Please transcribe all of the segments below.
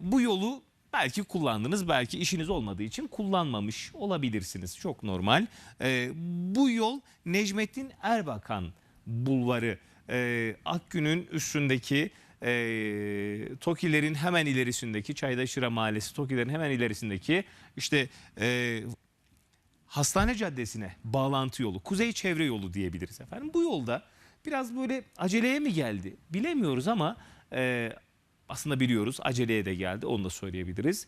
Bu yolu belki kullandınız, belki işiniz olmadığı için kullanmamış olabilirsiniz. Çok normal. Bu yol Necmettin Erbakan Bulvarı. Akgün'ün üstündeki TOKİ'lerin hemen ilerisindeki Çaydaşıra Mahallesi, TOKİ'lerin hemen ilerisindeki işte Hastane Caddesi'ne bağlantı yolu, Kuzey Çevre Yolu diyebiliriz efendim. Bu yolda biraz böyle aceleye mi geldi bilemiyoruz ama aslında biliyoruz, aceleye de geldi, onu da söyleyebiliriz.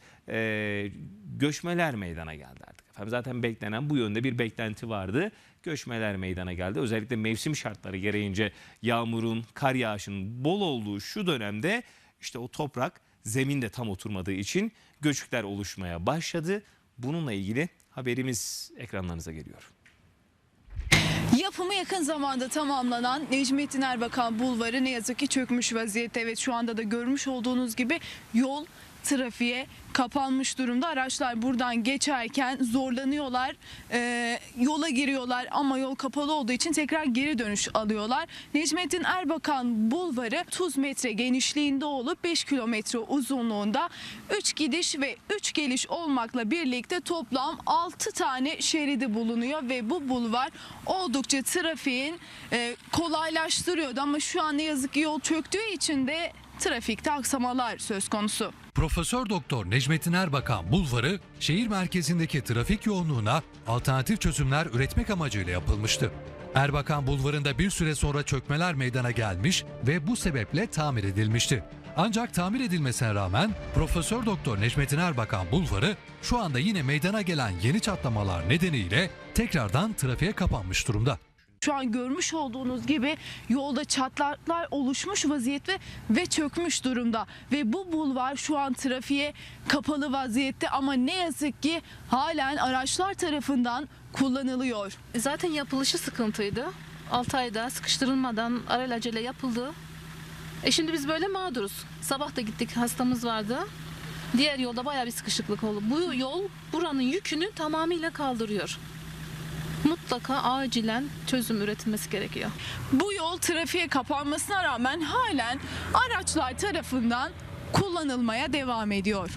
Göçmeler meydana geldi artık efendim. Zaten beklenen bu yönde bir beklenti vardı. Göçmeler meydana geldi. Özellikle mevsim şartları gereğince yağmurun, kar yağışının bol olduğu şu dönemde işte o toprak, zemin de tam oturmadığı için göçükler oluşmaya başladı. Bununla ilgili haberimiz ekranlarınıza geliyor. Yapımı yakın zamanda tamamlanan Necmettin Erbakan Bulvarı ne yazık ki çökmüş vaziyette. Evet, şu anda da görmüş olduğunuz gibi yol trafiğe kapanmış durumda. Araçlar buradan geçerken zorlanıyorlar, yola giriyorlar ama yol kapalı olduğu için tekrar geri dönüş alıyorlar. Necmettin Erbakan Bulvarı 30 metre genişliğinde olup 5 kilometre uzunluğunda, 3 gidiş ve 3 geliş olmakla birlikte toplam 6 tane şeridi bulunuyor ve bu bulvar oldukça trafiğin kolaylaştırıyordu ama şu an ne yazık ki yol çöktüğü için de trafikte aksamalar söz konusu. Profesör Doktor Necmettin Erbakan Bulvarı, şehir merkezindeki trafik yoğunluğuna alternatif çözümler üretmek amacıyla yapılmıştı. Erbakan Bulvarı'nda bir süre sonra çökmeler meydana gelmiş ve bu sebeple tamir edilmişti. Ancak tamir edilmesine rağmen Profesör Doktor Necmettin Erbakan Bulvarı şu anda yine meydana gelen yeni çatlamalar nedeniyle tekrardan trafiğe kapanmış durumda. Şu an görmüş olduğunuz gibi yolda çatlaklar oluşmuş vaziyette ve çökmüş durumda. Ve bu bulvar şu an trafiğe kapalı vaziyette ama ne yazık ki halen araçlar tarafından kullanılıyor. Zaten yapılışı sıkıntıydı. 6 ayda sıkıştırılmadan alelacele yapıldı. Şimdi biz böyle mağduruz. Sabah da gittik, hastamız vardı. Diğer yolda bayağı bir sıkışıklık oldu. Bu yol buranın yükünü tamamıyla kaldırıyor. Mutlaka acilen çözüm üretilmesi gerekiyor. Bu yol trafiğe kapanmasına rağmen halen araçlar tarafından kullanılmaya devam ediyor.